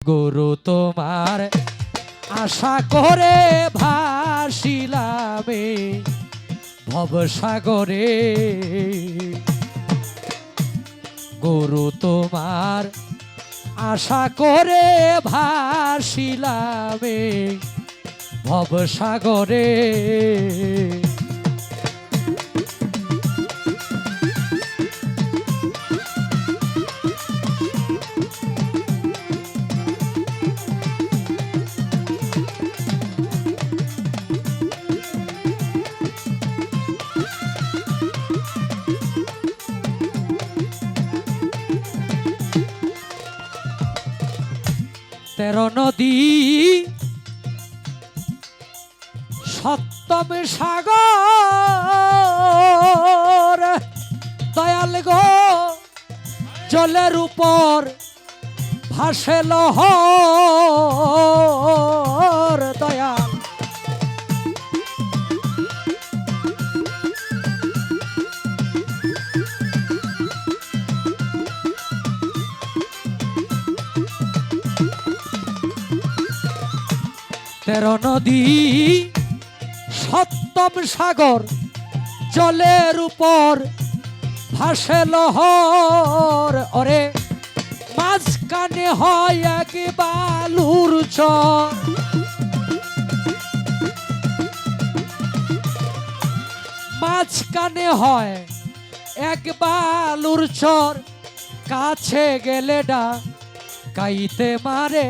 গুরু তোমার আশা করে ভাসিলামে ভবসাগরে। গুরু তোমার আশা করে ভাসিলামে ভবসাগরে। তেরো নদী সপ্তম সাগর, দয়াল গো জলের উপর ভাসে লহর দয়াল। তেরো নদী সপ্তম সাগর, জলের উপর ভাসে লহর। ওরে মাঝখানে হয় এক বালুর চর, মাঝখানে হয় এক বালুর চর। কাছে গেলে ডা কাইতে মারে।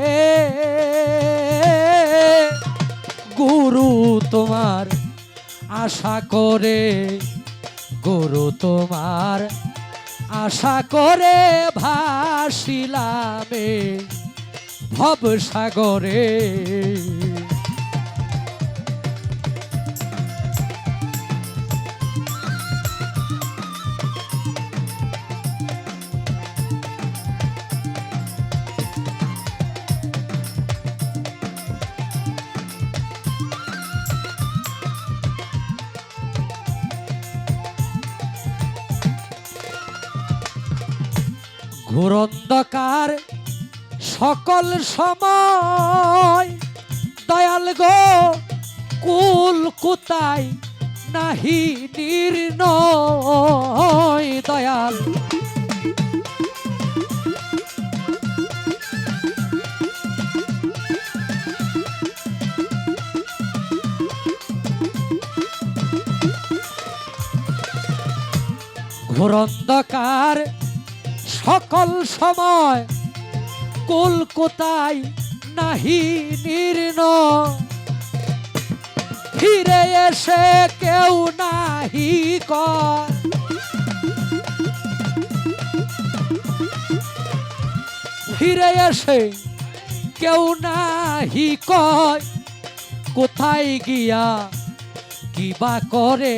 গুরু তোমার আশা করে, গুরু তোমার আশা করে ভাসিলামে ভবসাগরে। ঘোরন্ধকার সকল সময়, দয়াল গো কুল কুতাই নাহি নির্ণয় দয়াল। ঘোরন্ধকার সকল সময়, কুল কোথায় নাহি নির্ণয়। ফিরে এসে কেউ নাহি কয়, ফিরে এসে কেউ নাহি কয়। কোথায় গিয়া কিবা করে।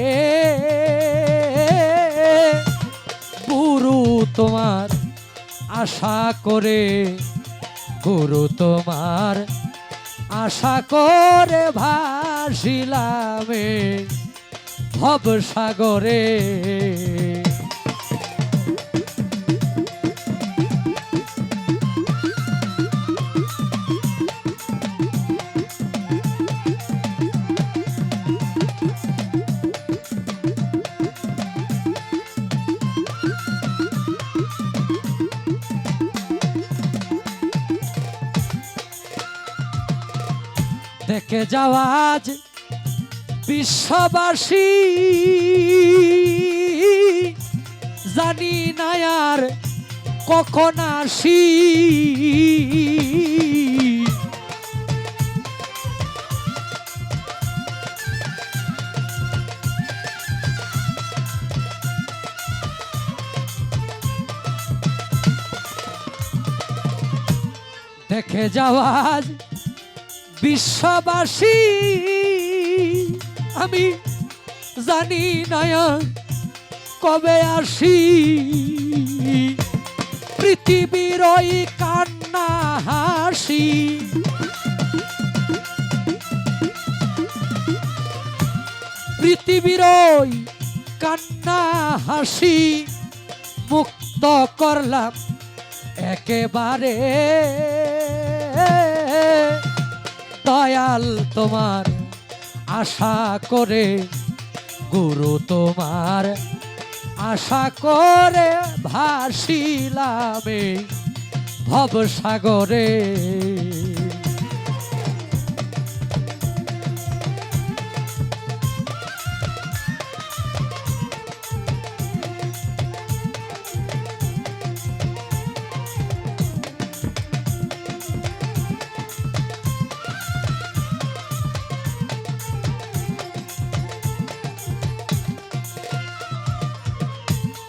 গুরু তোমার আশা করে, গুরু তোমার আশা করে ভাসিলামে ভবসাগরে। দেখে যাওয়া আজ বিশ্ববাসী, জানি না আর কখন আসি। দেখে যাওয়া আজ বিশ্ববাসী, আমি জানি না কবে আসি। পৃথিবীর ওই কান্না হাসি, পৃথিবীর ওই কান্না হাসি মুক্ত করলাম একেবারে। দয়াল তোমার আশা করে, গুরু তোমার আশা করে ভাসিলামে ভবসাগরে।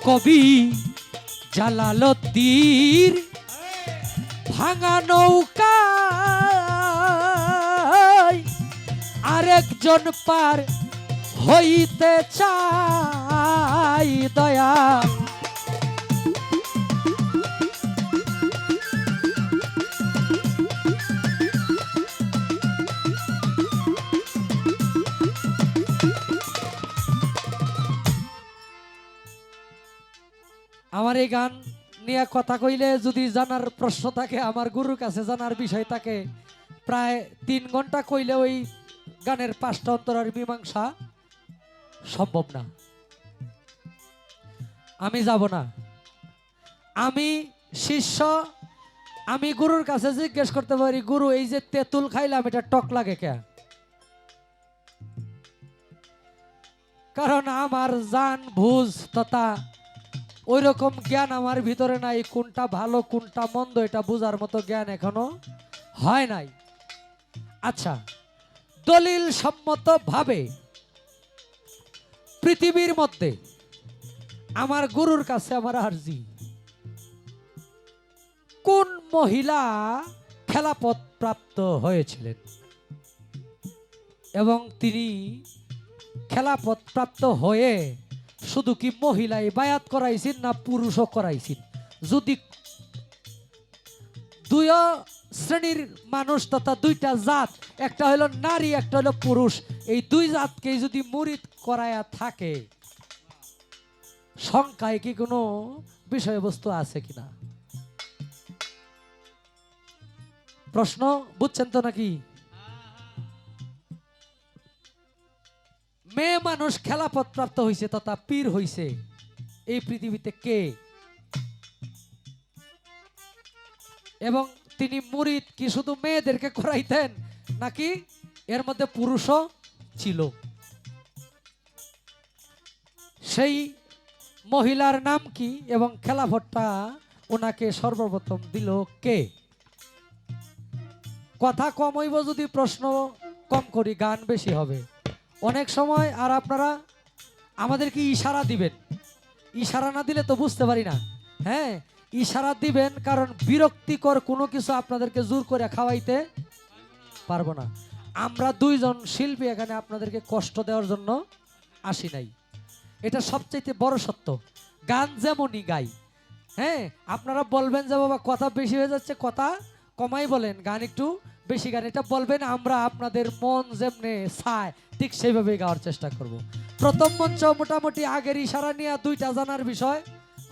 কবি জালালউদ্দিন ভাঙা নৌকা আরেকজন পার হইতে চাই দয়া। আমার এই গান নিয়ে কথা কইলে যদি জানার প্রশ্ন থাকে, আমার গুরুর কাছে জানার বিষয় থাকে, প্রায় 3 ঘন্টা কইলে ওই গানের 5টা অন্তরের মীমাংসা সম্ভব না। আমি যাব না, আমি শিষ্য, আমি গুরুর কাছে জিজ্ঞেস করতে পারি, গুরু এই যে তেঁতুল খাইলাম এটা টক লাগে কে? কারণ আমার জান বুঝ তথা ওই রকম জ্ঞান আমার ভিতরে নাই, কোনটা ভালো কোনটা মন্দ এটা বোঝার মতো জ্ঞান এখনো হয় নাই। আচ্ছা, দলিল সম্মত ভাবে পৃথিবীর মধ্যে আমার গুরুর কাছে আমার আরজি, কোন মহিলা খেলাপথ প্রাপ্ত হয়েছিলেন এবং তিনি খেলাপথ প্রাপ্ত হয়ে শুধু কি মহিলাই বায়াত করাইছেন না পুরুষও করাইছেন? যদি 2 শ্রেণীর মানুষ তথা 2টা জাত, একটা হলো নারী একটা হলো পুরুষ, এই 2 জাতকে যদি মুরিদ করায়া থাকে, সংখ্যায় কি কোনো বিষয়বস্তু আছে কিনা? প্রশ্ন বুঝছেন তো নাকি? মেয়ে মানুষ খেলাপথ প্রাপ্ত হইছে তথা পীর হইছে এই পৃথিবীতে কে? এবং তিনি মুরিদ কি শুধু মেয়েদেরকে করাইতেন নাকি এর মধ্যে পুরুষও ছিল? সেই মহিলার নাম কি এবং খেলাফতটা ওনাকে সর্বপ্রথম দিল কে? কথা কম হইব যদি প্রশ্ন কম করি, গান বেশি হবে অনেক সময়। আর আপনারা আমাদেরকে ইশারা দিবেন, ইশারা না দিলে তো বুঝতে পারি না। হ্যাঁ, ইশারা দিবেন, কারণ বিরক্তিকর কোনো কিছু আপনাদেরকে জোর করে খাওয়াইতে পারবো না। আমরা 2 জন শিল্পী এখানে আপনাদেরকে কষ্ট দেওয়ার জন্য আসি নাই, এটা সবচাইতে বড় সত্য। গান যেমনই গাই, হ্যাঁ, আপনারা বলবেন যে বাবা কথা বেশি হয়ে যাচ্ছে, কথা কমাই বলেন, গান একটু বেশি গান, এটা বলবেন। আমরা আপনাদের মন যেমনে চায় ঠিক সেইভাবেই গাওয়ার চেষ্টা করব। প্রথম মঞ্চ মোটামুটি আগের ইশারা নিয়ে 2টা জানার বিষয়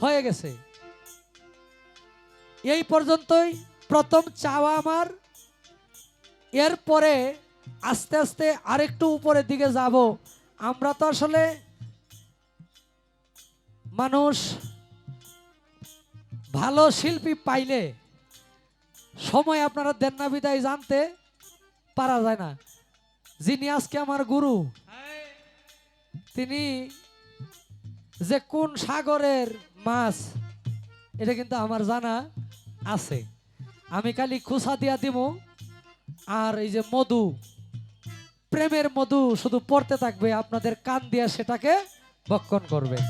হয়ে গেছে। এই পর্যন্তই প্রথম চাওয়া আমার। এরপরে আস্তে আস্তে আরেকটু উপরের দিকে যাব। আমরা তো আসলে মানুষ ভালো শিল্পী পাইলে সময় আপনারা দেন না বিদায় জানতে পারা যায় না। যিনি আজকে আমার গুরু, তিনি যে কোন সাগরের মাছ এটা কিন্তু আমার জানা আছে। আমি খালি খুসা দিয়া দিব, আর এই যে মধু, প্রেমের মধু শুধু পড়তে থাকবে, আপনাদের কান দিয়া সেটাকে ভক্ষণ করবে।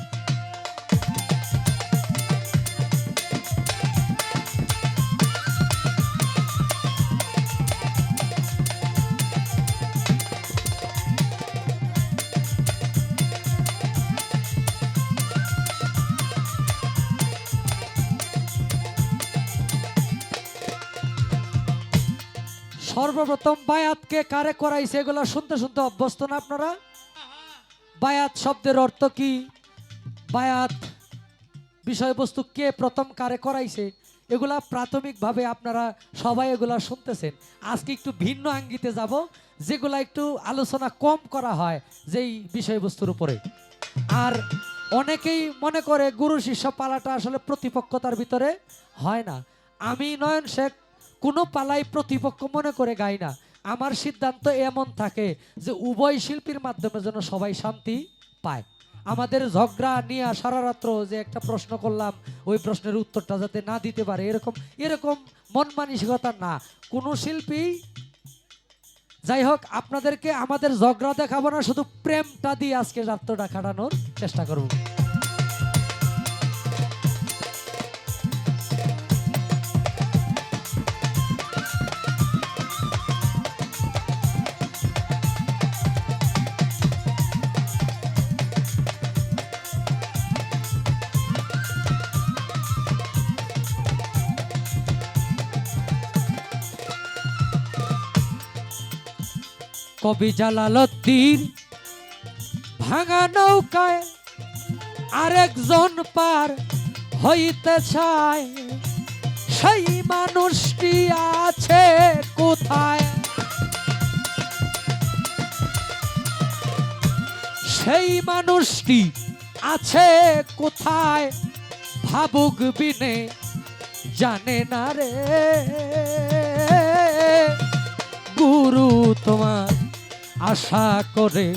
সর্বপ্রথম বায়াতকে কারে করাইছে এগুলো শুনতে শুনতে অভ্যস্ত না আপনারা? বায়াত শব্দের অর্থ কি, বায়াত বিষয়বস্তু কে প্রথম কারে করাইছে, এগুলা প্রাথমিকভাবে আপনারা সবাই এগুলা শুনতেছেন। আজকে একটু ভিন্ন আঙ্গিতে যাব, যেগুলা একটু আলোচনা কম করা হয় যেই বিষয়বস্তুর উপরে। আর অনেকেই মনে করে গুরু শিষ্য পালাটা আসলে প্রতিপক্ষতার ভিতরে হয় না। আমি নয়ন শেখ কোনো পালাই প্রতিপক্ষ মনে করে গাই না। আমার সিদ্ধান্ত এমন থাকে যে উভয় শিল্পীর মাধ্যমে যেন সবাই শান্তি পায়। আমাদের ঝগড়া নিয়ে সারা রাত্র যে একটা প্রশ্ন করলাম, ওই প্রশ্নের উত্তরটা যাতে না দিতে পারে এরকম এরকম মন মানসিকতা না কোনো শিল্পী। যাই হোক, আপনাদেরকে আমাদের ঝগড়া দেখাবো না, শুধু প্রেমটা দিয়ে আজকে রাত্রটা কাটানোর চেষ্টা করব। কবি জালালউদ্দিন ভাঙা নৌকায় আরেকজন পার হইতে চায়, সেই মানুষটি আছে কোথায়? সেই মানুষটি আছে কোথায়? ভাবুক বিনে জানে না রে। গুরু তোমার আশা করে,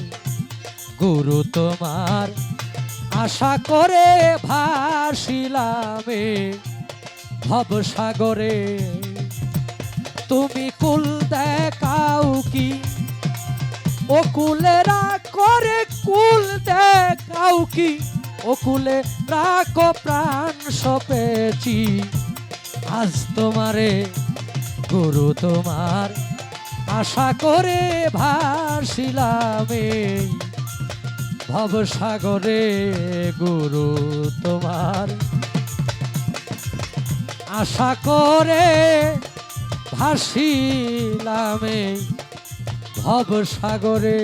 গুরু তোমার আশা করে ভাসিলামে ভবসাগরে। তুমি কুল দেখাও কি ও কুলে করে, কুল দেখাও কি ও কুলে রাখো প্রাণ সপেছি আজ তোমারে। গুরু তোমার আশা করে ভাসিলামে ভবসাগরে। গুরু তোমার আশা করে ভাসিলামে ভবসাগরে।